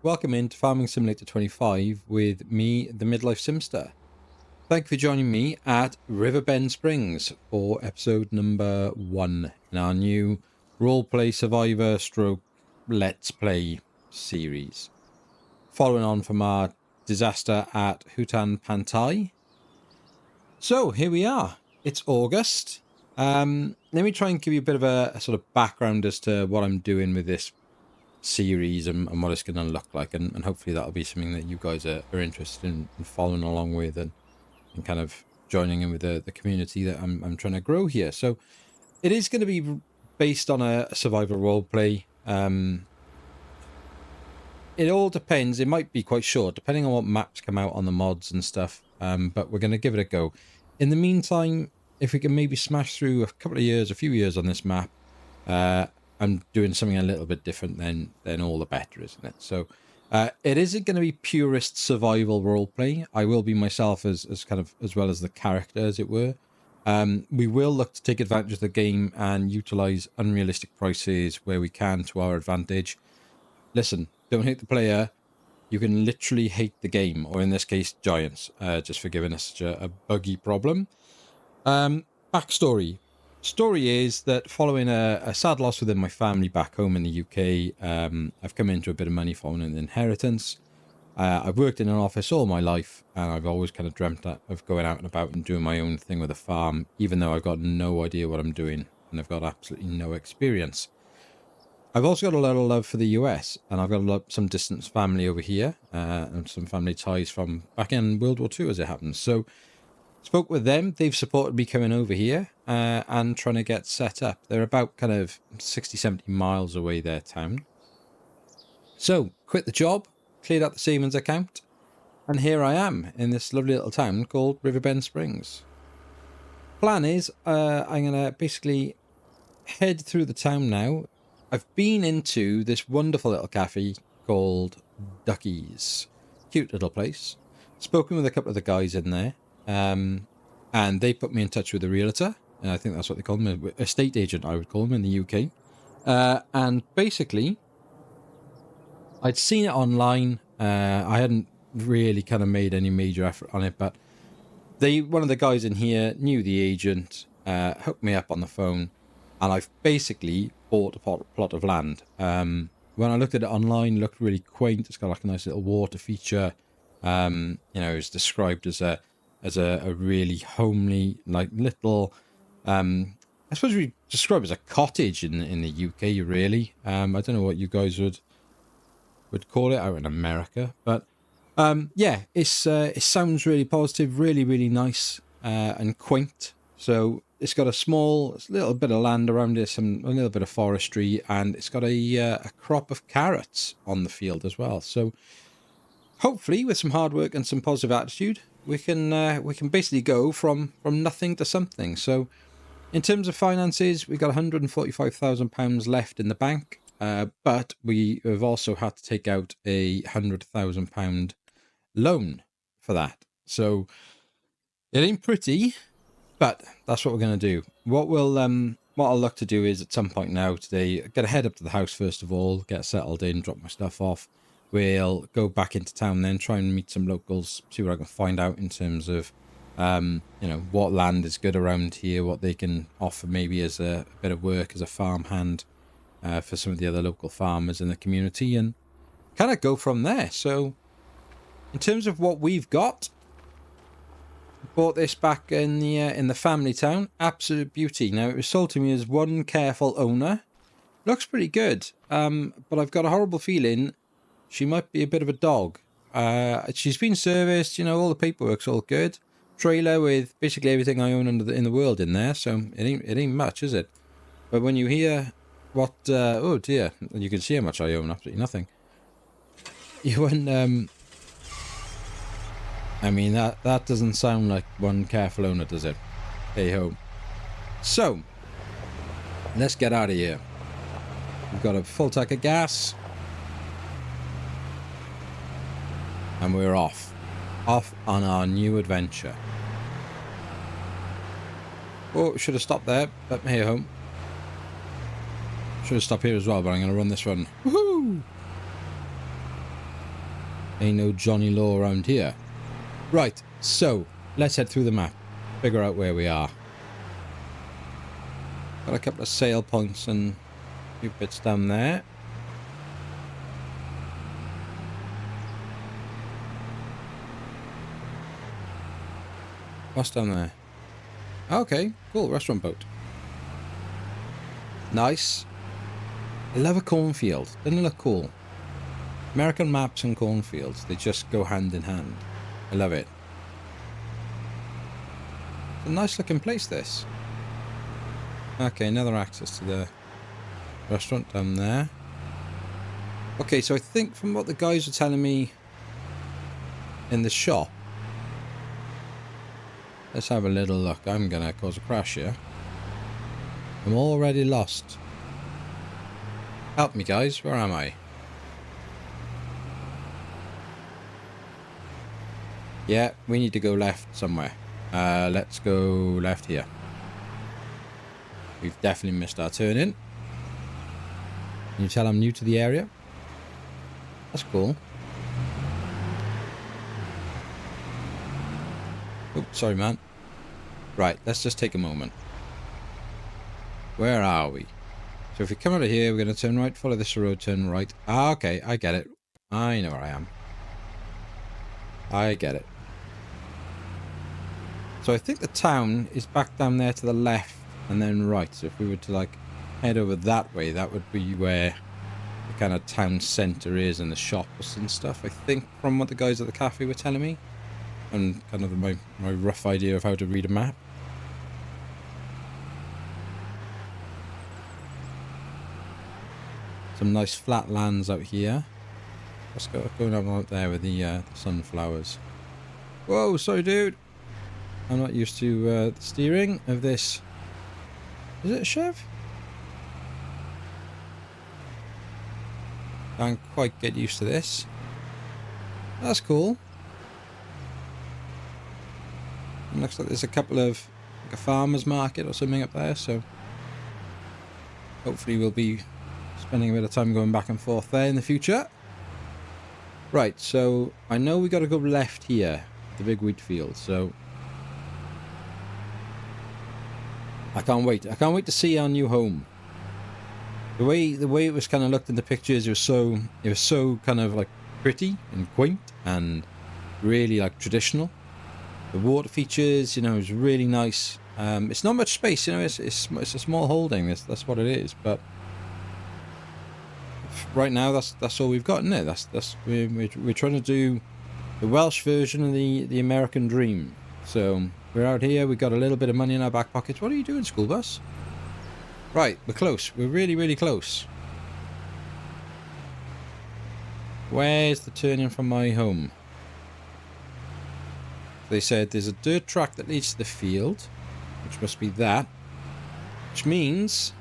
Welcome into Farming Simulator 25 with me, the Midlife Simster. Thank you for joining me at Riverbend Springs for episode number 1 in our new roleplay survivor stroke let's play series. Following on from our disaster at Hutan Pantai. So here we are. It's August. Let me try and give you a bit of a sort of background as to what I'm doing with this series and what it's going to look like, and hopefully that'll be something that you guys are interested in following along with and kind of joining in with the community that I'm trying to grow here. So it is going to be based on a survival role play. It all depends. It might be quite short depending on what maps come out on the mods and stuff, but we're going to give it a go. In the meantime, if we can maybe smash through a few years on this map, I'm doing something a little bit different, then all the better, isn't it? So it isn't going to be purist survival roleplay. I will be myself as well as the character, as it were. We will look to take advantage of the game and utilize unrealistic prices where we can to our advantage. Listen, don't hate the player. You can literally hate the game, or in this case, giants, just for giving us such a buggy problem. Backstory. Story is that following a sad loss within my family back home in the UK, I've come into a bit of money following an inheritance. I've worked in an office all my life, and I've always kind of dreamt of going out and about and doing my own thing with a farm, even though I've got no idea what I'm doing and I've got absolutely no experience. I've also got a lot of love for the US, and I've got some distant family over here, and some family ties from back in World War II, as it happens. So spoke with them. They've supported me coming over here and trying to get set up. They're about kind of 60, 70 miles away, their town. So quit the job, cleared out the savings account, and here I am in this lovely little town called Riverbend Springs. Plan is I'm going to basically head through the town now. I've been into this wonderful little cafe called Ducky's. Cute little place. Spoken with a couple of the guys in there. And they put me in touch with a realtor. And I think that's what they call them, estate agent, I would call them in the UK. And basically, I'd seen it online. I hadn't really kind of made any major effort on it, but one of the guys in here knew the agent, hooked me up on the phone, and I've basically bought a plot of land. When I looked at it online, it looked really quaint. It's got like a nice little water feature. It's described as a really homely, like little, I suppose we describe it as a cottage in the UK, really. I don't know what you guys would call it out in America, but it sounds really positive, really, really nice, and quaint. So it's got a little bit of land around it, a little bit of forestry, and it's got a crop of carrots on the field as well. So hopefully, with some hard work and some positive attitude, we can basically go from nothing to something. So in terms of finances, we've got £145,000 left in the bank, but we have also had to take out a £100,000 loan for that. So it ain't pretty, but that's what we're going to do. What I'll look to do is at some point now today, get a head up to the house first of all, get settled in, drop my stuff off. We'll go back into town then, try and meet some locals, see what I can find out in terms of, what land is good around here, what they can offer maybe as a bit of work as a farmhand for some of the other local farmers in the community, and kind of go from there. So in terms of what we've got, bought this back in the family town, absolute beauty. Now it was sold to me as one careful owner. Looks pretty good, but I've got a horrible feeling she might be a bit of a dog. She's been serviced, all the paperwork's all good. Trailer with basically everything I own in the world in there, so it ain't much, is it? But when you hear what, oh dear, you can see how much I own, absolutely nothing. That doesn't sound like one careful owner, does it? Hey ho. So, let's get out of here. We've got a full tank of gas. And we're off on our new adventure. Oh, should have stopped there, but hey ho. Should have stopped here as well, but I'm going to run this one. Woohoo! Ain't no Johnny Law around here. Right, so let's head through the map. Figure out where we are. Got a couple of sail points and a few bits down there. What's down there? Okay, cool, restaurant boat. Nice. I love a cornfield. Doesn't it look cool? American maps and cornfields, they just go hand in hand. I love it. It's a nice looking place, this. Okay, another access to the restaurant down there. Okay, so I think from what the guys were telling me in the shop, let's have a little look. I'm gonna cause a crash here. I'm already lost. Help me, guys. Where am I? Yeah, we need to go left somewhere. Let's go left here. We've definitely missed our turn in. Can you tell I'm new to the area? That's cool. Oh, sorry, man. Right, let's just take a moment. Where are we? So if we come out of here, we're going to turn right, follow this road, turn right. Ah, okay, I get it. I know where I am. I get it. So I think the town is back down there to the left and then right. So if we were to like head over that way, that would be where the kind of town centre is and the shops and stuff. I think from what the guys at the cafe were telling me. And kind of my rough idea of how to read a map. Some nice flat lands out here. Let's go going out there with the sunflowers. Whoa, sorry dude. I'm not used to the steering of this. Is it a Chev? Can't quite get used to this. That's cool. It looks like there's a couple of, like a farmer's market or something up there, so hopefully we'll be spending a bit of time going back and forth there in the future. Right, so I know we got to go left here, the big wheat field, so I can't wait. I can't wait to see our new home. The way it was kind of looked in the pictures, it was so kind of like pretty and quaint and really like traditional. The water features, you know, is really nice. It's not much space, you know. It's a small holding. That's what it is. But right now, that's all we've got, isn't it? We're trying to do the Welsh version of the American dream. So we're out here. We've got a little bit of money in our back pockets. What are you doing, school bus? Right, we're close. We're really, really close. Where's the turning from my home? They said there's a dirt track that leads to the field, which must be that, which means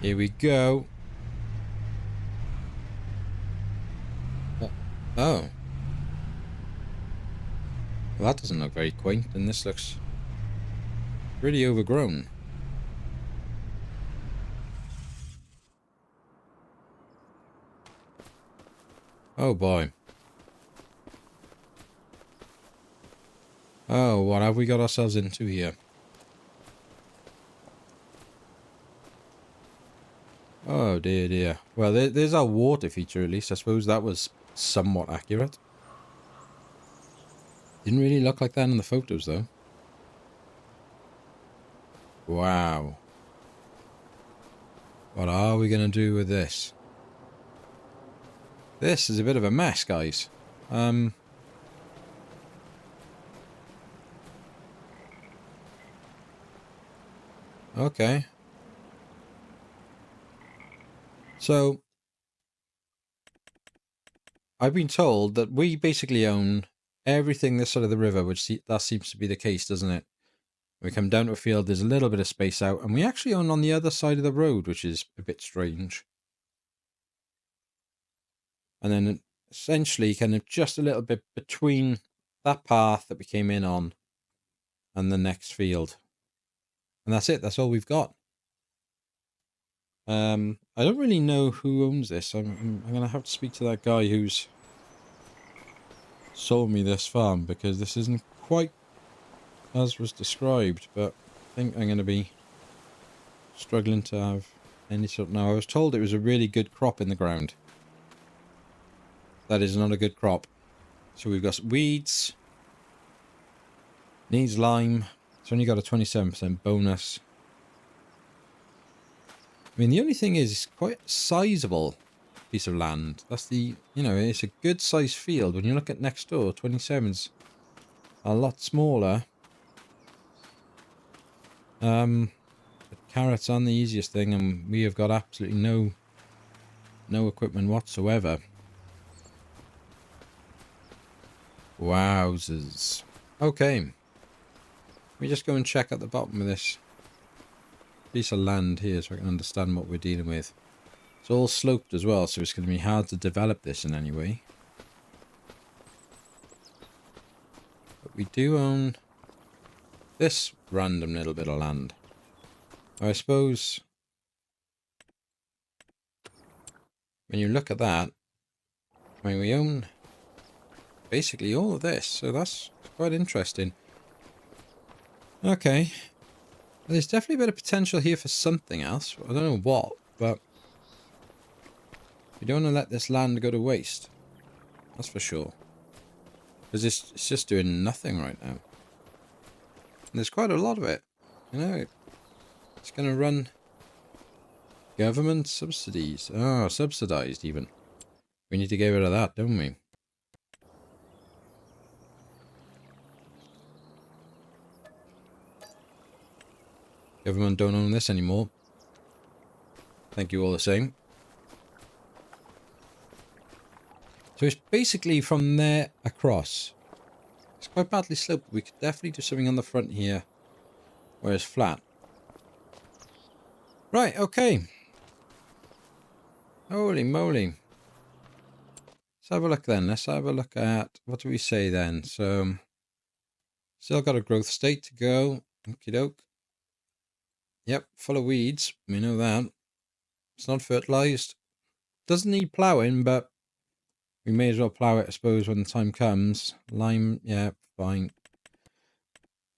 here we go. Oh, well, that doesn't look very quaint, and this looks really overgrown. Oh boy. Oh, what have we got ourselves into here? Oh dear, dear. Well, there's our water feature at least. I suppose that was somewhat accurate. Didn't really look like that in the photos though. Wow. What are we going to do with this? This is a bit of a mess, guys. Okay. So, I've been told that we basically own everything this side of the river, which that seems to be the case, doesn't it? When we come down to a field, there's a little bit of space out, and we actually own on the other side of the road, which is a bit strange. And then essentially kind of just a little bit between that path that we came in on and the next field. And that's it. That's all we've got. I don't really know who owns this. I'm gonna have to speak to that guy who's sold me this farm, because this isn't quite as was described, but I think I'm gonna be struggling to have any sort. Now, I was told it was a really good crop in the ground. That is not a good crop. So we've got weeds. Needs lime. It's only got a 27% bonus. I mean, the only thing is, it's quite a sizable piece of land. That's the, you know, it's a good sized field. When you look at next door, 27's a lot smaller. But carrots aren't the easiest thing, and we have got absolutely no equipment whatsoever. Wowzers. Okay. Let me just go and check at the bottom of this piece of land here so I can understand what we're dealing with. It's all sloped as well, so it's going to be hard to develop this in any way. But we do own this random little bit of land. I suppose when you look at that, I mean, we own basically all of this, so that's quite interesting. Okay. There's definitely a bit of potential here for something else. I don't know what, but we don't want to let this land go to waste. That's for sure. Because it's just doing nothing right now. And there's quite a lot of it. You know, it's going to run government subsidies. Oh, subsidized even. We need to get rid of that, don't we? Government don't own this anymore. Thank you all the same. So it's basically from there across. It's quite badly sloped. We could definitely do something on the front here where it's flat. Right, okay. Holy moly. Let's have a look then. Let's have a look at, what do we say then? So, still got a growth state to go. Okie doke. Yep, full of weeds. We know that. It's not fertilized. Doesn't need ploughing, but we may as well plough it, I suppose, when the time comes. Lime, yeah, fine.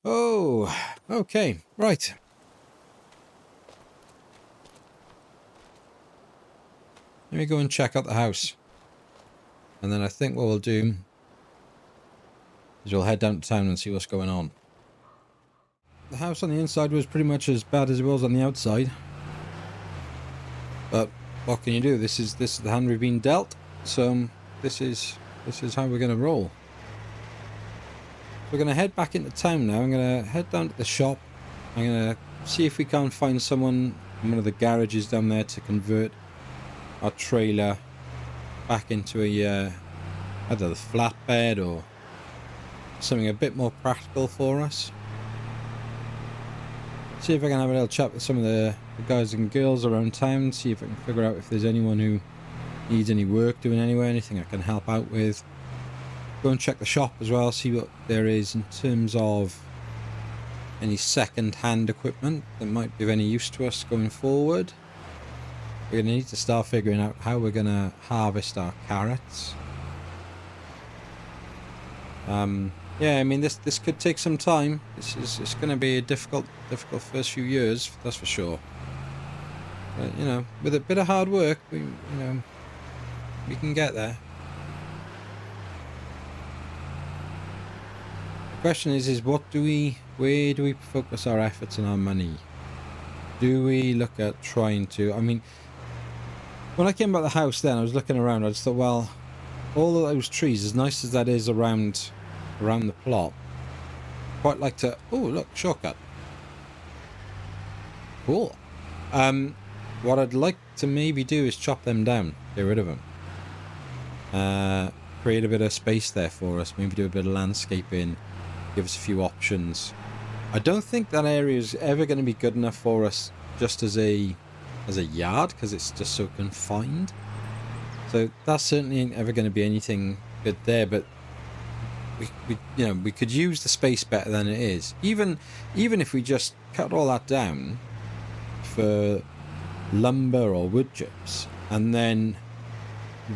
Oh, okay, right. Let me go and check out the house. And then I think what we'll do is we'll head down to town and see what's going on. The house on the inside was pretty much as bad as it was on the outside. But what can you do? This is the hand we've been dealt. So this is how we're going to roll. We're going to head back into town now. I'm going to head down to the shop. I'm going to see if we can't find someone in one of the garages down there to convert our trailer back into a either the flatbed or something a bit more practical for us. See if I can have a little chat with some of the guys and girls around town, see if I can figure out if there's anyone who needs any work doing anywhere, anything I can help out with. Go and check the shop as well, see what there is in terms of any second-hand equipment that might be of any use to us going forward. We're going to need to start figuring out how we're going to harvest our carrots. Yeah, I mean, this could take some time. It's going to be a difficult first few years, that's for sure. But, you know, with a bit of hard work, we can get there. The question is where do we focus our efforts and our money? Do we look at trying to, I mean, when I came about the house then, I was looking around, I just thought, well, all of those trees, as nice as that is around the plot, quite like to, oh look, shortcut. Cool. What I'd like to maybe do is chop them down, get rid of them. Create a bit of space there for us, maybe do a bit of landscaping, give us a few options. I don't think that area is ever going to be good enough for us just as a yard, because it's just so confined. So that certainly ain't ever going to be anything good there, but we could use the space better than it is. Even if we just cut all that down for lumber or wood chips, and then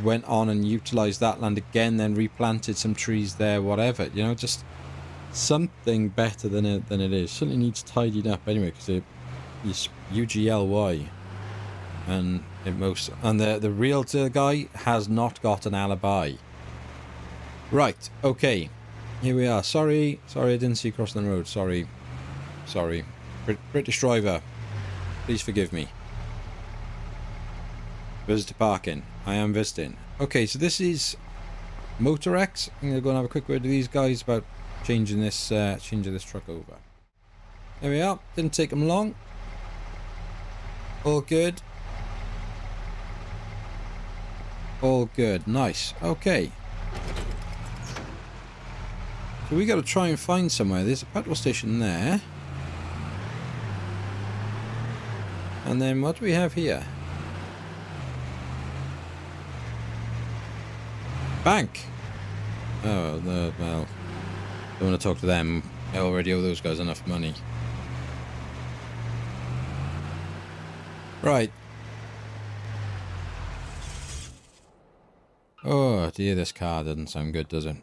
went on and utilized that land again, then replanted some trees there, whatever, you know, just something better than it is. Certainly needs tidied up anyway, because it's UGLY, and the realtor guy has not got an alibi. Right, okay, here we are. Sorry, I didn't see you crossing the road. Sorry. British driver, please forgive me. Visitor parking. I am visiting. Okay, so this is Motorex. I'm gonna go and have a quick word with these guys about changing this truck over. There we are. Didn't take them long. All good. All good. Nice. Okay. So we got to try and find somewhere. There's a petrol station there. And then what do we have here? Bank. Oh, well, don't want to talk to them. I already owe those guys enough money. Right. Oh dear, this car doesn't sound good, does it?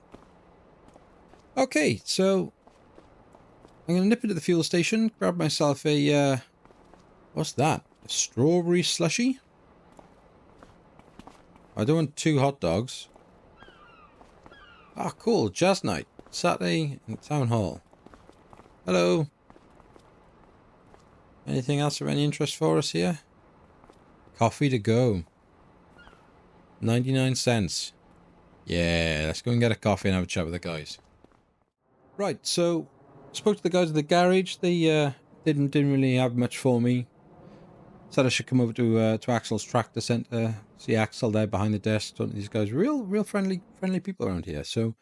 Okay, so I'm going to nip into the fuel station, grab myself a, what's that? A strawberry slushy? I don't want 2 hot dogs. Ah, cool, jazz night. Saturday in Town Hall. Hello. Anything else of any interest for us here? Coffee to go. 99 cents. Yeah, let's go and get a coffee and have a chat with the guys. Right, so spoke to the guys at the garage. They didn't really have much for me. Said I should come over to Axel's tractor centre. See Axel there behind the desk. These guys real friendly people around here. So in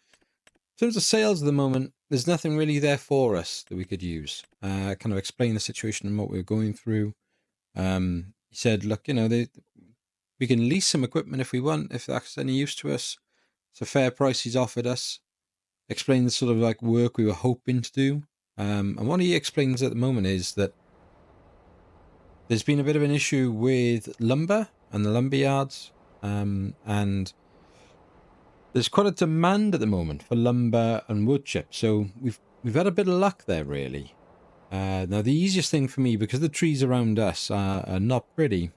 terms of sales at the moment, there's nothing really there for us that we could use. Kind of explain the situation and what we were going through. He said, look, you know, we can lease some equipment if we want, if that's any use to us. It's a fair price he's offered us. Explain the sort of like work we were hoping to do. And what he explains at the moment is that there's been a bit of an issue with lumber and the lumber yards. And there's quite a demand at the moment for lumber and wood chips. So we've had a bit of luck there, really. Now, the easiest thing for me, because the trees around us are not pretty,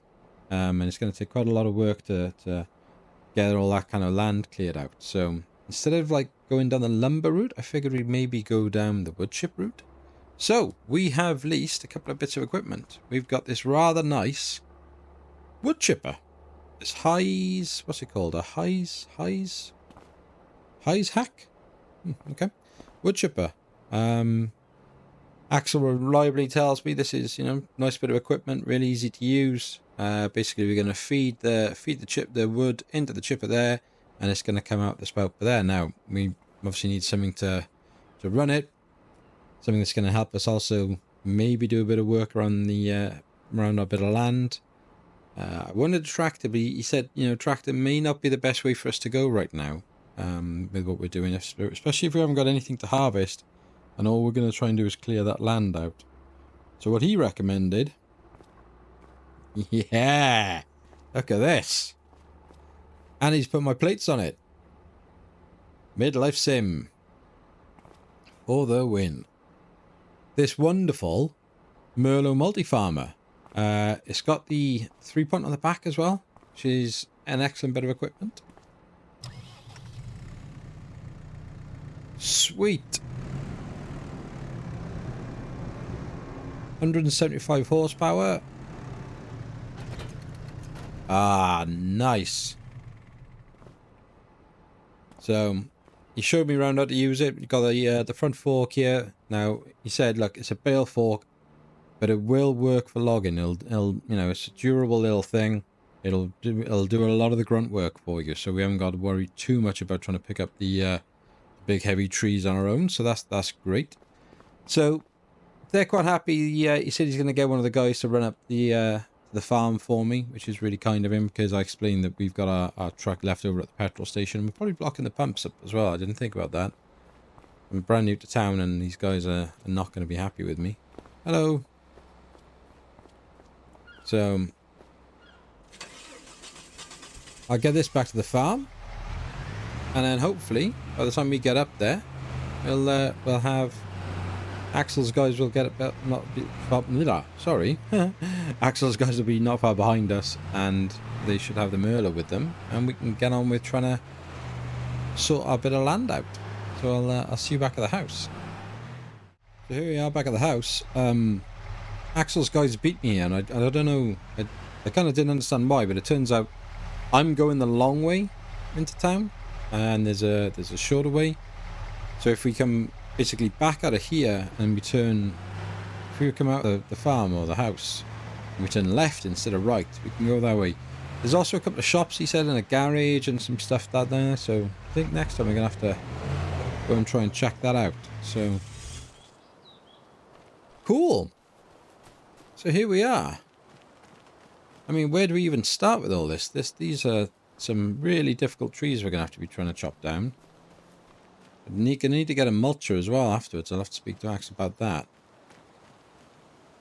and it's going to take quite a lot of work to get all that kind of land cleared out. So instead of like going down the lumber route, I figured we'd maybe go down the wood chip route. So we have leased a couple of bits of equipment. We've got this rather nice wood chipper. This Highs, what's it called? A Highs hack? Okay. Wood chipper. Axel reliably tells me this is, you know, nice bit of equipment, really easy to use. Basically, we're going to feed the wood into the chipper there, and it's going to come out the spout there. Now, we obviously need something to run it, something that's going to help us also maybe do a bit of work around around our bit of land. I wanted a tractor, but he said, you know, tractor may not be the best way for us to go right now, with what we're doing, especially if we haven't got anything to harvest. And all we're going to try and do is clear that land out. So what he recommended... Yeah! Look at this! And he's put my plates on it. Midlife sim. For the win. This wonderful Merlot multi-farmer. It's got the 3-point on the back as well, which is an excellent bit of equipment. Sweet! 175 horsepower. Ah, nice. So he showed me around how to use it. You got the front fork here. Now he said, look, it's a bale fork, but it will work for logging. It'll you know, it's a durable little thing. It'll do a lot of the grunt work for you. So we haven't got to worry too much about trying to pick up the big heavy trees on our own. So that's great. So they're quite happy. He said he's going to get one of the guys to run up the farm for me, which is really kind of him, because I explained that we've got our truck left over at the petrol station. We're probably blocking the pumps up as well. I didn't think about that. I'm brand new to town, and these guys are not going to be happy with me. Hello. So I'll get this back to the farm, and then hopefully by the time we get up there, we'll have Axel's guys will get about not be far, sorry. Axel's guys will be not far behind us, and they should have the Merla with them, and we can get on with trying to sort our bit of land out. So I'll see you back at the house. So here we are back at the house. Axel's guys beat me here, and I don't know. I kind of didn't understand why, but it turns out I'm going the long way into town, and there's a shorter way. So if we come basically back out of here and we turn, if we come out of the farm or the house and we turn left instead of right, we can go that way. There's also a couple of shops, he said, and a garage and some stuff down there. So I think next time we're gonna have to go and try and check that out. So cool. So here we are. I mean, where do we even start with all this? These are some really difficult trees we're gonna have to be trying to chop down. Gonna need to get a mulcher as well afterwards. I'll have to speak to Axe about that,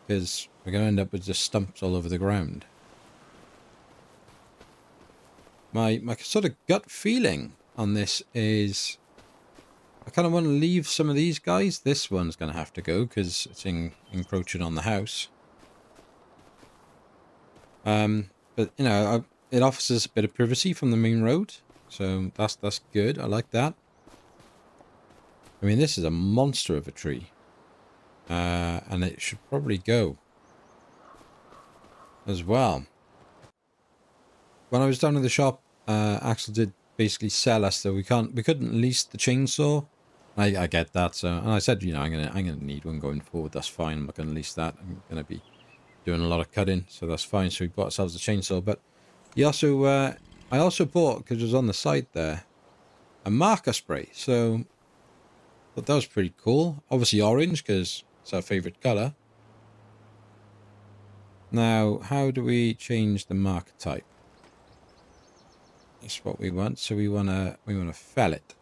because we're going to end up with just stumps all over the ground. My sort of gut feeling on this is I kind of want to leave some of these guys. This one's going to have to go because it's encroaching on the house. But you know, it offers us a bit of privacy from the main road, so that's good. I like that. I mean, this is a monster of a tree. And it should probably go as well. When I was down in the shop, Axel did basically sell us that we couldn't lease the chainsaw. I get that. So, and I said, you know, I'm gonna need one going forward. That's fine. I'm not gonna lease that. I'm gonna be doing a lot of cutting, so that's fine. So we bought ourselves a chainsaw. But he also, I also bought, because it was on the side there, a marker spray. So but that was pretty cool. Obviously orange, because it's our favourite colour. Now, how do we change the marker type? That's what we want. So we want to fell it.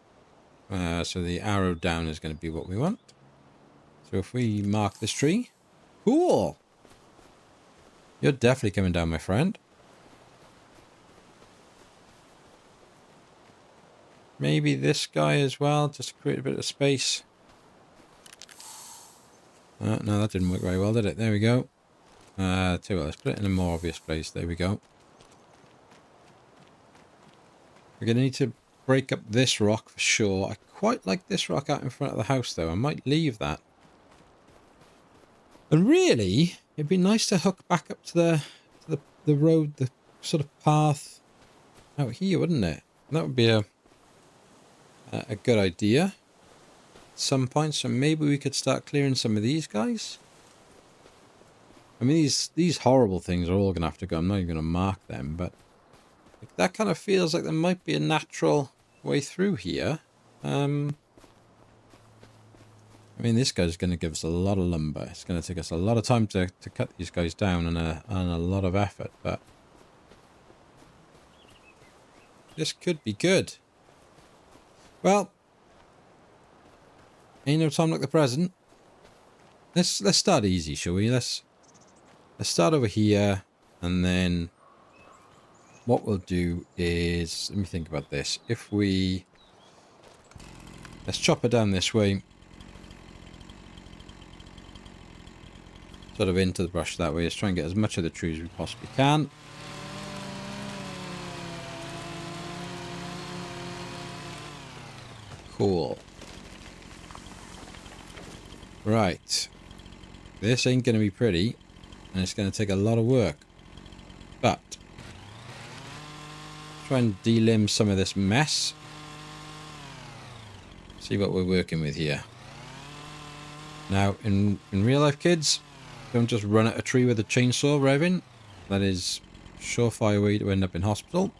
So the arrow down is going to be what we want. So if we mark this tree, cool. You're definitely coming down, my friend. Maybe this guy as well, just to create a bit of space. No, that didn't work very well, did it? There we go. Tell you what, let's put it in a more obvious place. There we go. We're going to need to break up this rock for sure. I quite like this rock out in front of the house, though. I might leave that. And really, it'd be nice to hook back up to the road, the sort of path out here, wouldn't it? That would be a good idea at some point. So maybe we could start clearing some of these guys. I mean, these horrible things are all going to have to go. I'm not even going to mark them, but that kind of feels like there might be a natural way through here. I mean, this guy's going to give us a lot of lumber. It's going to take us a lot of time to cut these guys down, and a lot of effort, but this could be good. Well, ain't no time like the present. Let's start easy, shall we? Let's start over here, and then what we'll do is, let me think about this. If we, let's chop her down this way, sort of into the brush that way. Let's try and get as much of the trees as we possibly can. Cool. Right. This ain't going to be pretty, and it's going to take a lot of work. But try and delimb some of this mess. See what we're working with here. Now, in real life, kids, don't just run at a tree with a chainsaw revving. That is a surefire way to end up in hospital.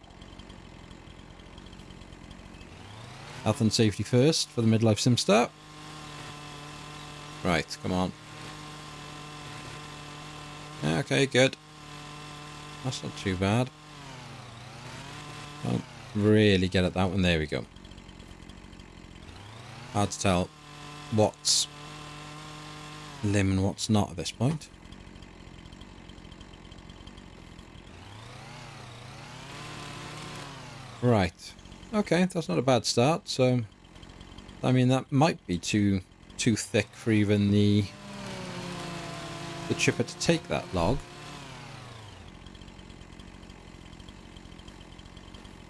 Health and safety first for the midlife simster. Right, come on. Okay, good. That's not too bad. Don't really get at that one. There we go. Hard to tell what's limb and what's not at this point. Right. Okay, that's not a bad start. So, I mean, that might be too thick for even the chipper to take that log.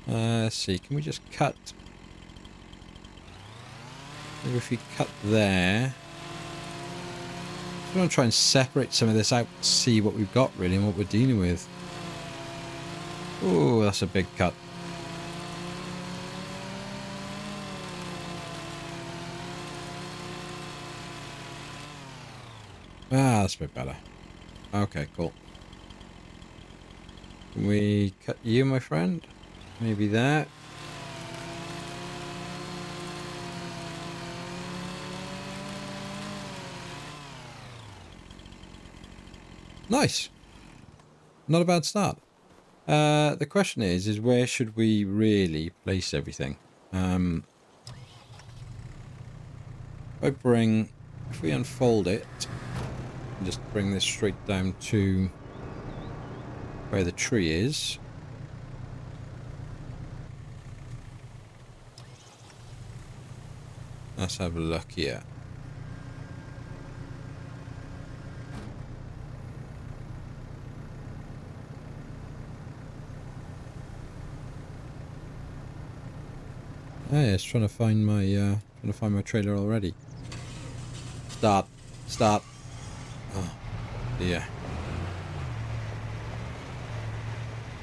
Let's see. Can we just cut? Maybe if we cut there. I'm going to try and separate some of this out, see what we've got really and what we're dealing with. Oh, that's a big cut. Ah, that's a bit better. Okay, cool. Can we cut you, my friend? Maybe that. Nice. Not a bad start. The question is where should we really place everything? If we unfold it, and just bring this straight down to where the tree is. Let's have a look here. Oh, yeah, it's trying to find my trailer already. Start. Oh dear.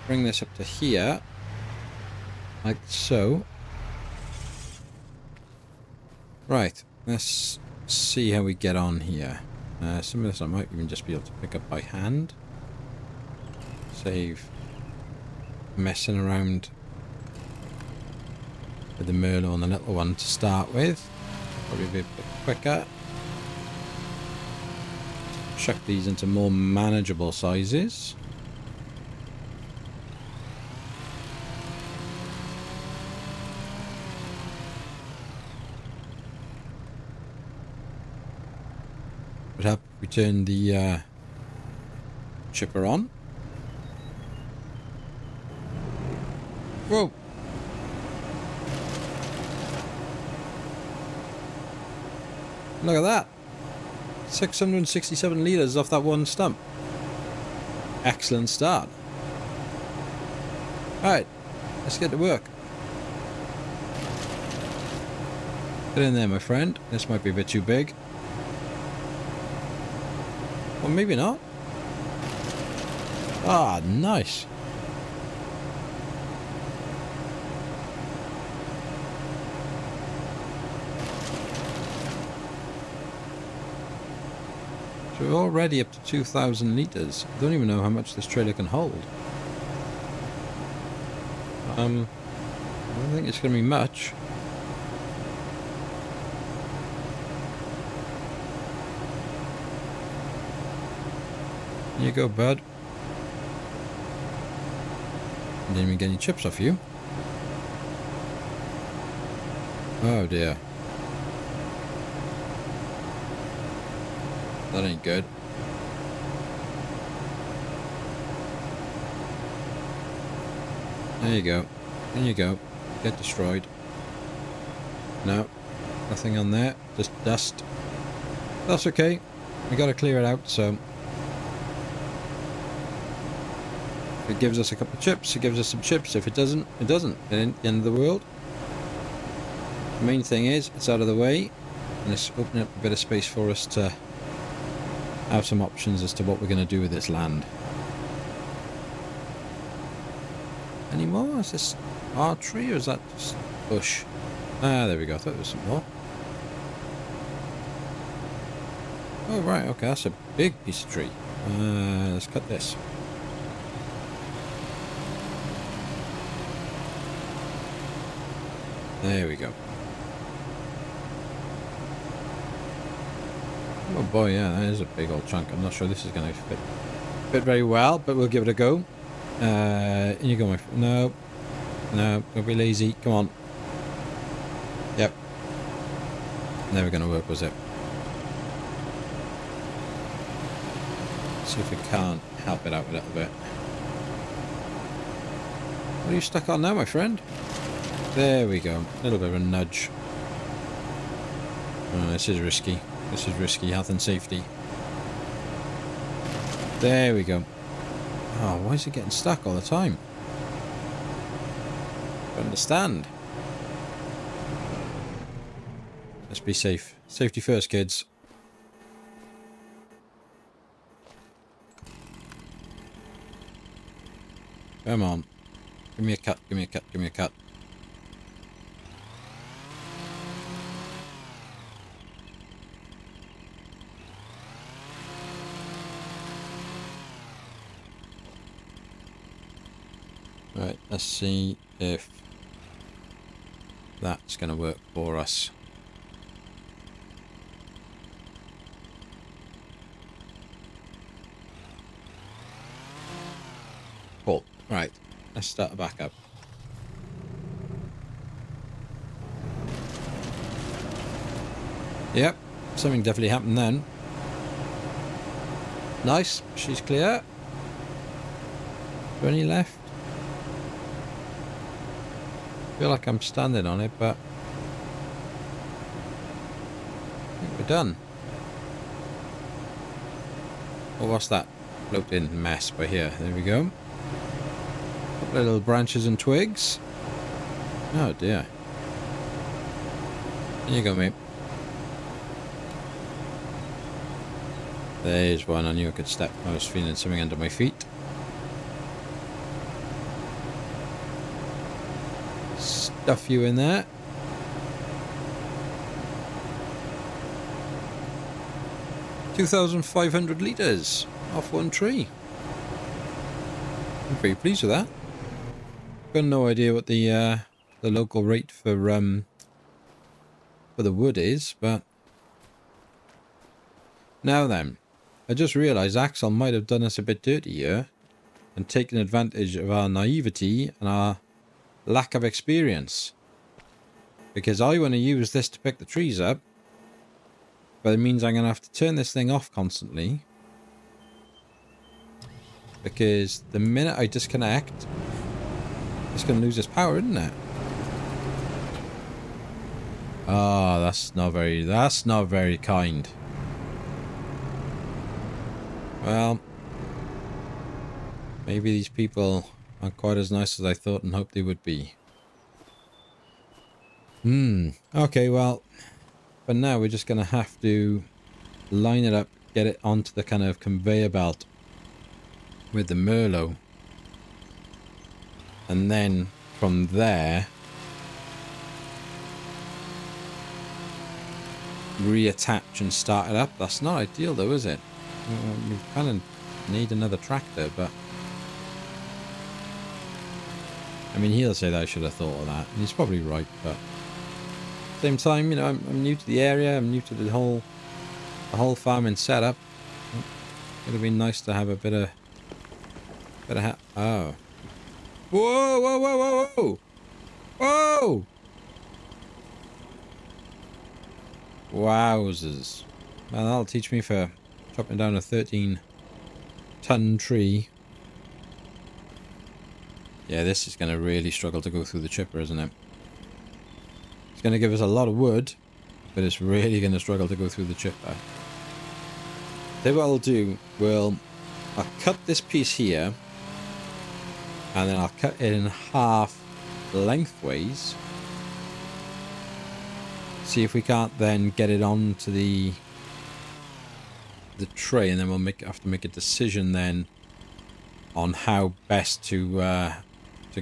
Bring this up to here, like so. Right, let's see how we get on here. Some of this I might even just be able to pick up by hand. Save messing around with the Merlot and the little one to start with. Probably be a bit quicker. Chuck these into more manageable sizes. Would help if we turn the chipper on. Whoa! Look at that! 667 litres off that one stump. Excellent start. Alright, let's get to work. Get in there, my friend. This might be a bit too big. Or maybe not. Ah, nice. So we're already up to 2,000 litres. I don't even know how much this trailer can hold. I don't think it's going to be much. Here you go, bud. Didn't even get any chips off you. Oh dear. That ain't good. There you go. There you go. Get destroyed. No. Nothing on there. Just dust. That's okay. We gotta clear it out, so... If it gives us a couple of chips, it gives us some chips. If it doesn't, it doesn't. It ain't the end of the world. The main thing is, it's out of the way. And it's opening up a bit of space for us to have some options as to what we're going to do with this land. Any more? Is this our tree or is that just bush? Ah, there we go. I thought there was some more. Oh, right. Okay, that's a big piece of tree. Let's cut this. There we go. Oh boy, yeah, that is a big old chunk. I'm not sure this is going to fit very well, but we'll give it a go. In you go, my friend. No. No, don't be lazy. Come on. Yep. Never going to work, was it? See if we can't help it out a little bit. What are you stuck on now, my friend? There we go. A little bit of a nudge. Oh, this is risky. This is risky. Health and safety. There we go. Oh, why is it getting stuck all the time? Don't understand. Let's be safe. Safety first, kids. Come on. Give me a cut, give me a cut, give me a cut. Right, let's see if that's going to work for us. Cool. Right, let's start back up. Yep, something definitely happened then. Nice, she's clear. Is there any left? I feel like I'm standing on it, but I think we're done. Oh, what's that? Float in mess by here. There we go. Couple of little branches and twigs. Oh dear. There you go, mate. There's one. I knew I could step. I was feeling something under my feet. Stuff you in there. $2,500 litres off one tree. I'm pretty pleased with that. Got no idea what the local rate for the wood is, but now then, I just realised Axel might have done us a bit dirty here and taken advantage of our naivety and our lack of experience, because I want to use this to pick the trees up, but it means I'm going to have to turn this thing off constantly, because the minute I disconnect, it's going to lose its power, isn't it? Ah, oh, that's not very kind. Well, maybe these people aren't quite as nice as I thought and hoped they would be. Okay, well, for now we're just going to have to line it up, get it onto the kind of conveyor belt with the Merlot. And then from there, reattach and start it up. That's not ideal though, is it? We kind of need another tractor, but I mean, he'll say that I should have thought of that, and he's probably right, but at the same time, you know, I'm new to the area, I'm new to the whole farming setup. It would have been nice to have a bit of oh. Whoa, whoa, whoa, whoa, whoa! Whoa! Wowzers. Well, that'll teach me for chopping down a 13-ton tree. Yeah, this is going to really struggle to go through the chipper, isn't it? It's going to give us a lot of wood, but it's really going to struggle to go through the chipper. Then what I'll do, I'll cut this piece here, and then I'll cut it in half lengthways. See if we can't then get it onto the tray, and then we'll have to make a decision then on how best to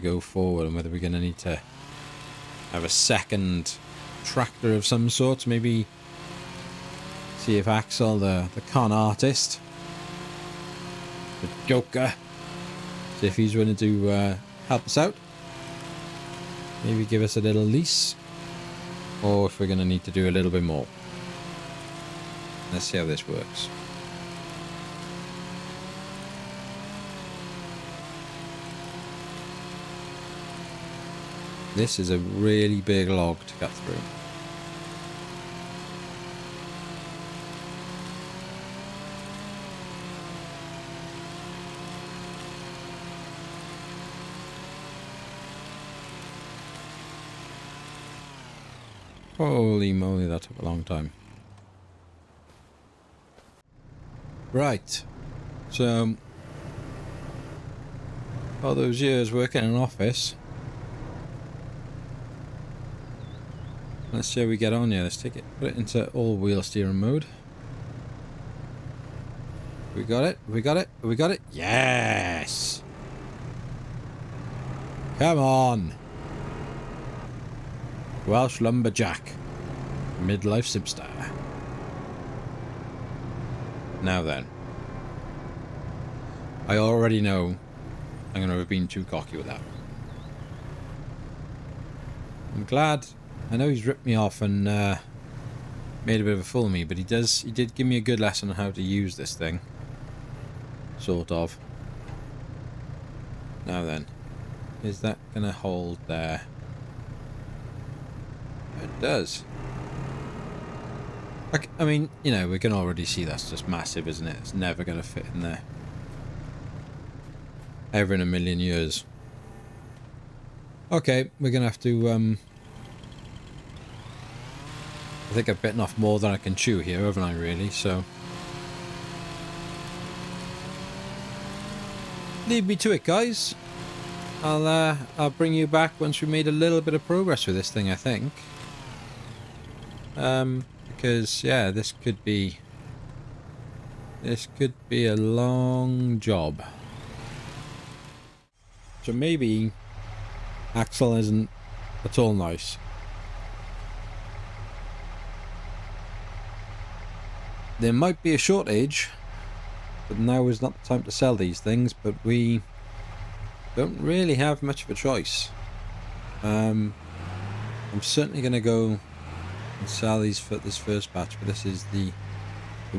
go forward, and whether we're going to need to have a second tractor of some sort. Maybe see if Axel, the con artist, the joker, see if he's willing to help us out. Maybe give us a little lease, or if we're going to need to do a little bit more. Let's see how this works. This is a really big log to cut through. Holy moly, that took a long time. Right. So, all those years working in an office. Let's see how we get on here. Let's take it, put it into all-wheel steering mode. We got it. We got it. We got it. Yes. Come on. Welsh lumberjack. Midlife Sipstar. Now then. I already know I'm going to have been too cocky with that. I'm glad. I know he's ripped me off and made a bit of a fool of me, but he did give me a good lesson on how to use this thing. Sort of. Now then. Is that going to hold there? It does. I mean, you know, we can already see that's just massive, isn't it? It's never going to fit in there. Ever in a million years. Okay, we're going to have to... I think I've bitten off more than I can chew here, haven't I, really? So... leave me to it, guys. I'll bring you back once we made a little bit of progress with this thing, I think. Because, yeah, this could be a long job. So maybe Axel isn't at all nice. There might be a shortage, but now is not the time to sell these things, but we don't really have much of a choice. I'm certainly going to go and sell these for this first batch, but this is the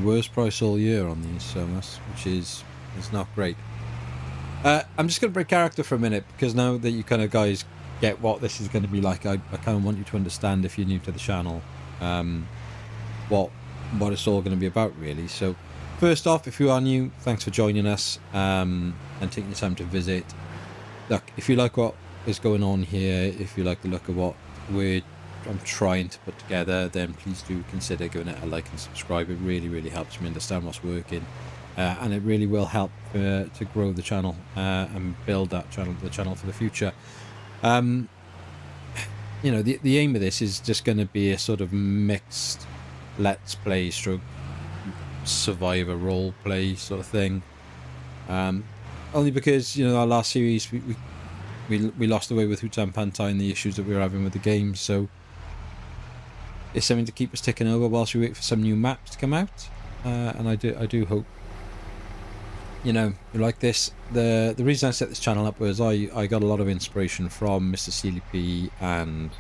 worst price all year on these, so which is not great. I'm just going to break character for a minute, because now that you kind of guys get what this is going to be like, I kind of want you to understand, if you're new to the channel, what it's all going to be about, really. So first off, if you are new, thanks for joining us and taking the time to visit. Look, if you like what is going on here, if you like the look of what I'm trying to put together, then please do consider giving it a like and subscribe. It really, really helps me understand what's working, and it really will help to grow the channel and build the channel for the future. You know, the aim of this is just going to be a sort of mixed let's play stroke survivor role play sort of thing. Only because, you know, our last series we lost the way with Hutan Pantai and the issues that we were having with the game, so it's something to keep us ticking over whilst we wait for some new maps to come out. And I do hope, you know, you like this. The reason I set this channel up was I got a lot of inspiration from Mr. Sealy P and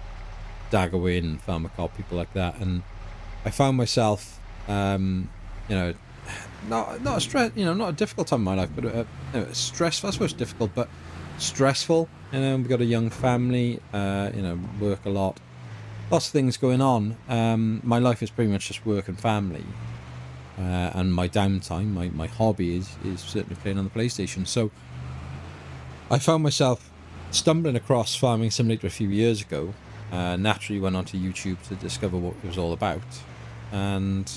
Daggerwin, Farmer Cobb, people like that, and I found myself, you know, not a stress, you know, not a difficult time in my life, but you know, stressful. I suppose difficult, but stressful. You know, we've got a young family. You know, work a lot, lots of things going on. My life is pretty much just work and family, and my downtime, my hobby is certainly playing on the PlayStation. So I found myself stumbling across Farming Simulator a few years ago. Naturally went onto YouTube to discover what it was all about, and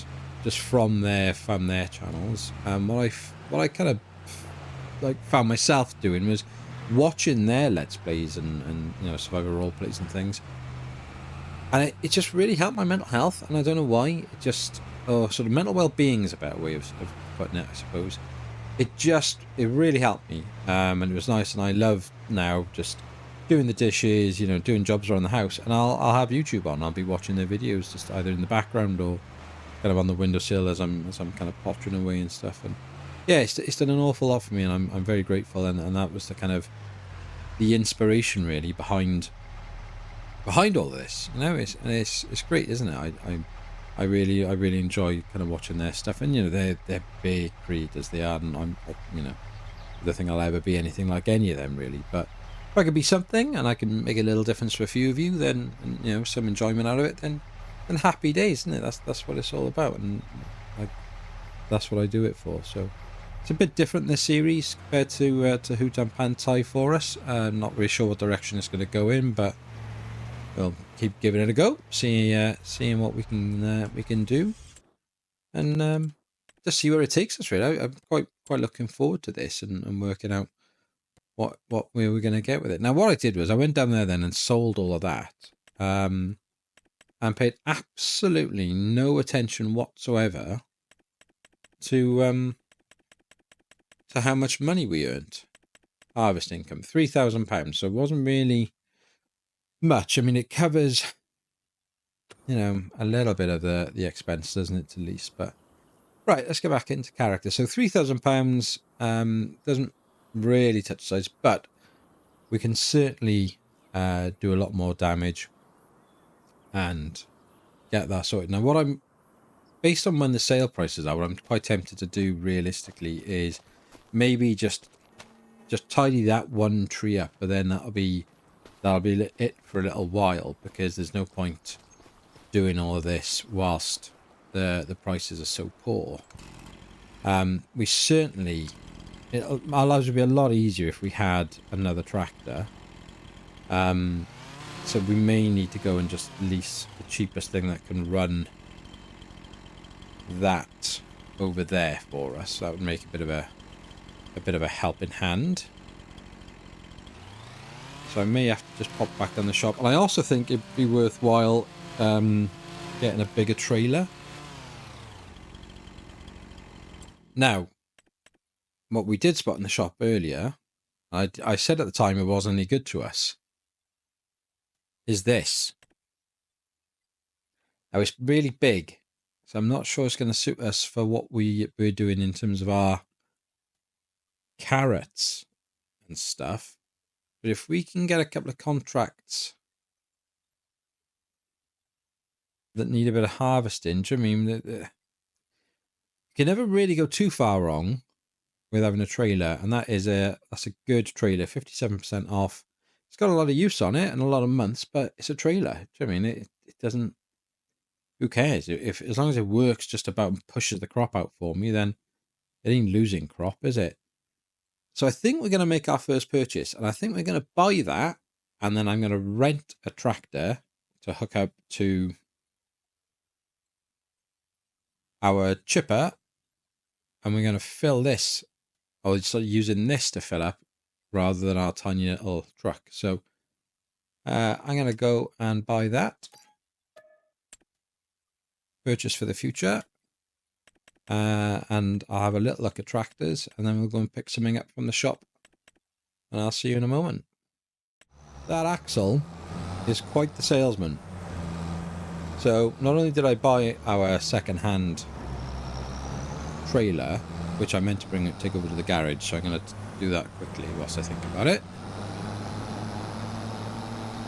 just from there found their channels. What I kind of like found myself doing was watching their let's plays and you know, survivor role plays and things, and it just really helped my mental health. And I don't know why. It just sort of mental well-being is a better way of putting it, I suppose. It really helped me, and it was nice. And I love now just doing the dishes, you know, doing jobs around the house, and I'll have YouTube on. I'll be watching their videos just either in the background or kind of on the windowsill as I'm kind of pottering away and stuff. And yeah, it's done an awful lot for me, and I'm very grateful. And that was the kind of the inspiration really behind all of this. You know, it's great, isn't it? I really enjoy kind of watching their stuff, and you know, they're big creators they are, and I'm, you know, I don't think I'll ever be anything like any of them really, but if I could be something and I can make a little difference for a few of you, then, and, you know, some enjoyment out of it, then happy days, isn't it? That's what it's all about, and that's what I do it for. So it's a bit different this series compared to Hutan Pantai for us. I'm not really sure what direction it's going to go in, but we'll keep giving it a go, seeing what we can do, and just see where it takes us. Really, I'm quite looking forward to this and working out what we were going to get with it. Now, what I did was I went down there then and sold all of that, and paid absolutely no attention whatsoever to how much money we earned. Harvest income, £3,000. So it wasn't really much. I mean, it covers, a little bit of the expense, doesn't it, to lease? But right, let's go back into character. So £3,000 doesn't really touch size, but we can certainly do a lot more damage and get that sorted. Now, based on when the sale prices are, what I'm quite tempted to do realistically is maybe just tidy that one tree up, but then that'll be it for a little while, because there's no point doing all of this whilst the prices are so poor. We certainly, our lives would be a lot easier if we had another tractor. So we may need to go and just lease the cheapest thing that can run that over there for us. That would make a bit of a helping hand. So I may have to just pop back down the shop. And I also think it'd be worthwhile getting a bigger trailer. Now, what we did spot in the shop earlier, I said at the time it wasn't any good to us, is this. Now, it's really big, so I'm not sure it's going to suit us for what we're doing in terms of our carrots and stuff. But if we can get a couple of contracts that need a bit of harvesting, do you mean that you can never really go too far wrong with having a trailer, and that's a good trailer, 57% off. It's got a lot of use on it and a lot of months, but it's a trailer. Do you know what I mean? It doesn't. Who cares? As long as it works just about and pushes the crop out for me, then it ain't losing crop, is it? So I think we're going to make our first purchase, and I think we're going to buy that, and then I'm going to rent a tractor to hook up to our chipper, and we're going to fill this, or sort of using this to fill up rather than our tiny little truck. So I'm going to go and buy that. Purchase for the future. And I'll have a little look at tractors, and then we'll go and pick something up from the shop, and I'll see you in a moment. That Axel is quite the salesman. So not only did I buy our second-hand trailer, which I meant to take over to the garage, so I'm going to do that quickly whilst I think about it.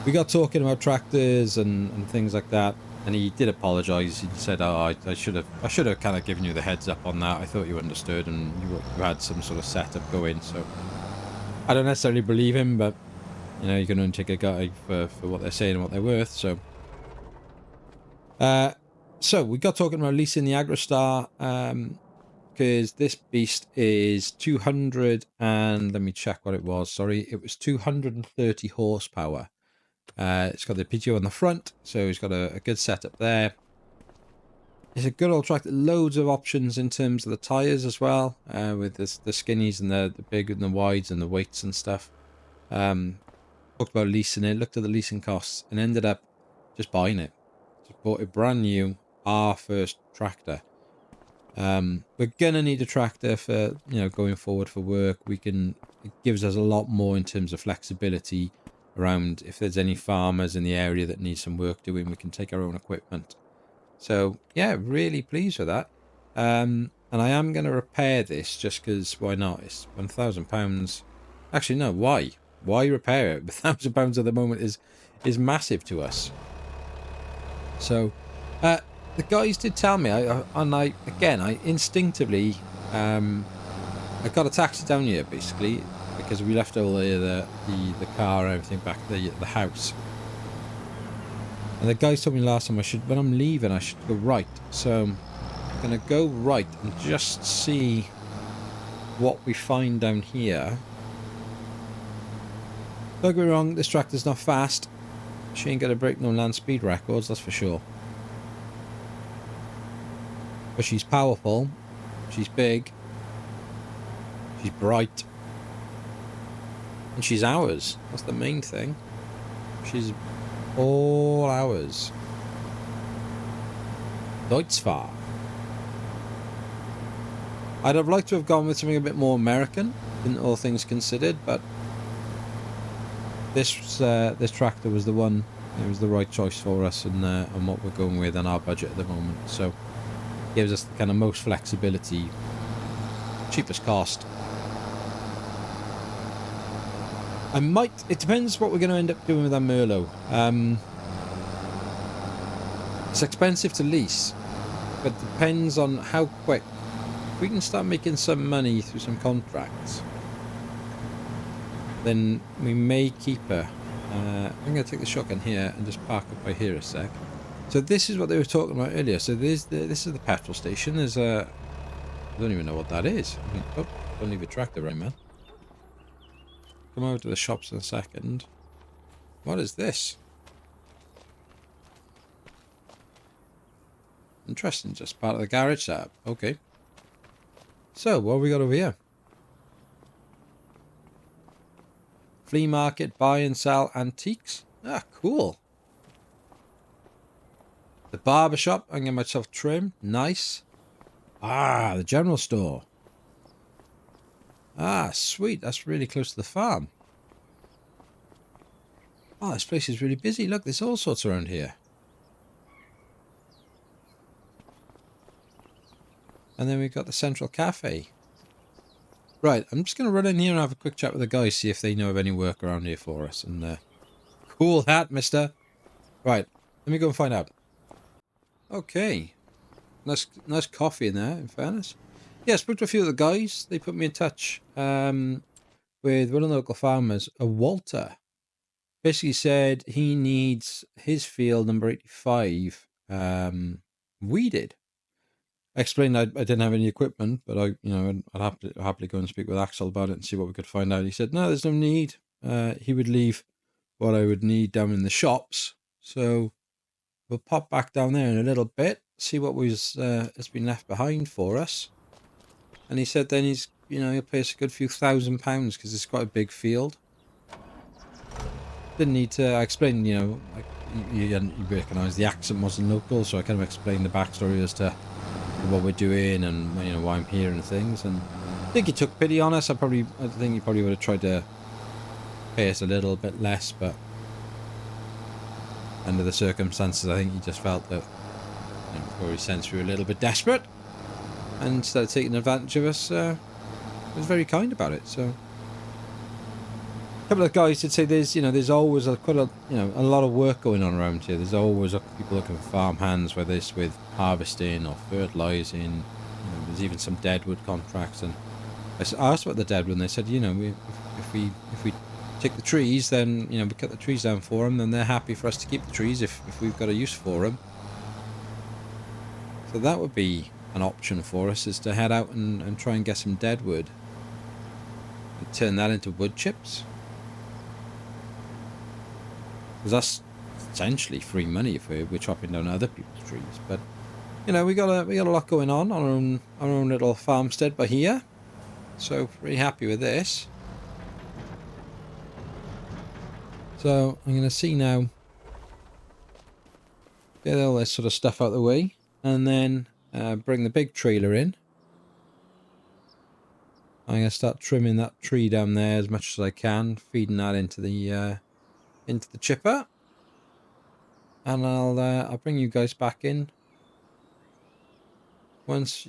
We got talking about tractors and things like that, and he did apologise. He said, "Oh, I should have kind of given you the heads up on that. I thought you understood, and you had some sort of setup going." So I don't necessarily believe him, but you can only take a guy for what they're saying and what they're worth. So, so we got talking about leasing the Agrostar, because this beast is 200 and let me check what it was. Sorry, it was 230 horsepower. It's got the PTO on the front, so it's got a good setup there. It's a good old tractor, loads of options in terms of the tyres as well, with the skinnies and the big and the wides and the weights and stuff. Talked about leasing it, looked at the leasing costs, and ended up just buying it. Just bought it brand new, our first tractor. We're gonna need a tractor for going forward for work. It gives us a lot more in terms of flexibility around if there's any farmers in the area that need some work doing, we can take our own equipment. So yeah, really pleased with that. And I am going to repair this just because why not? It's £1,000. Actually, no, why repair it? £1,000 at the moment is massive to us. So the guys did tell me, I instinctively I got a taxi down here basically, because we left all the car and everything back at the house. And the guys told me last time when I'm leaving, I should go right. So I'm going to go right and just see what we find down here. Don't get me wrong, this tractor's not fast. She ain't gonna break no land speed records, that's for sure. But she's powerful. She's big. She's bright. And she's ours. That's the main thing. She's all ours. Deutschfahrt. I'd have liked to have gone with something a bit more American, in all things considered, but this tractor was the one. It was the right choice for us, and what we're going with on our budget at the moment. So, it gives us the kind of most flexibility, cheapest cost. It depends what we're going to end up doing with our Merlot. It's expensive to lease, but it depends on how quick. If we can start making some money through some contracts, then we may keep her. I'm going to take the shotgun here and just park up by here a sec. So this is what they were talking about earlier. So this is the petrol station. There's a... I don't even know what that is. Oh, don't leave a tractor right, man. Come over to the shops in a second. What is this? Interesting, just part of the garage setup. Okay. So, what have we got over here? Flea market, buy and sell antiques. Ah, cool. The barber shop, I can get myself trimmed. Nice. Ah, the general store. Ah, sweet. That's really close to the farm. Oh, this place is really busy. Look, there's all sorts around here. And then we've got the Central Cafe. Right, I'm just going to run in here and have a quick chat with the guys, see if they know of any work around here for us. And cool hat, mister. Right, let me go and find out. Okay. Nice coffee in there, in fairness. Yeah, I spoke to a few of the guys. They put me in touch with one of the local farmers, a Walter. Basically said he needs his field number 85 weeded. I explained I didn't have any equipment, but I'd happily go and speak with Axel about it and see what we could find out. He said, no, there's no need. He would leave what I would need down in the shops. So we'll pop back down there in a little bit, see what has been left behind for us. And he said then he'll pay us a good few £1,000 because it's quite a big field. Didn't need to. I explained, like you recognise the accent wasn't local, so I kind of explained the backstory as to what we're doing and why I'm here and things. And I think he took pity on us. I think he probably would have tried to pay us a little bit less, but under the circumstances, I think he just felt that probably sensed we were a little bit desperate, and instead of taking advantage of us, was very kind about it. So a couple of guys did say there's always a lot of work going on around here. There's always people looking for farm hands, whether it's with harvesting or fertilising. There's even some deadwood contracts. And I asked about the deadwood, and they said, if we take the trees, then we cut the trees down for them, then they're happy for us to keep the trees if we've got a use for them. So that would be an option for us, is to head out and try and get some deadwood and turn that into wood chips. Because that's essentially free money if we're chopping down other people's trees. But we got a lot going on our own little farmstead by here. So pretty happy with this. So I'm gonna see now. Get all this sort of stuff out of the way, and then bring the big trailer in. I'm gonna start trimming that tree down there as much as I can, feeding that into the chipper, and I'll bring you guys back in once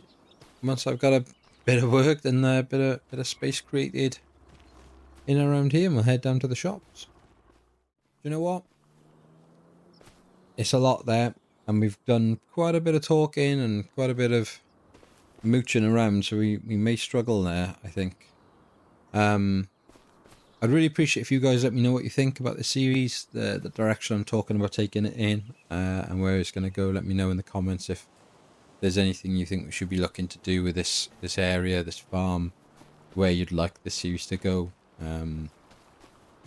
I've got a bit of work and a bit of space created in and around here, and we'll head down to the shops. Do you know what? It's a lot there, and we've done quite a bit of talking and quite a bit of mooching around, so we may struggle there, I think. I'd really appreciate if you guys let me know what you think about the series, the direction I'm talking about taking it in, and where it's going to go. Let me know in the comments if there's anything you think we should be looking to do with this area, this farm, where you'd like the series to go.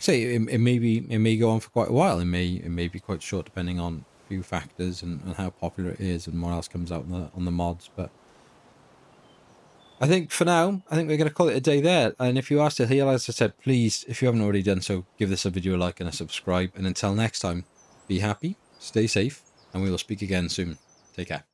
say it may go on for quite a while. It may be quite short depending on a few factors and how popular it is and what else comes out on the mods. But I think for now, I think we're going to call it a day there. And if you are still here, as I said, please, if you haven't already done so, give this a video a like and a subscribe. And until next time, be happy, stay safe, and we will speak again soon. Take care.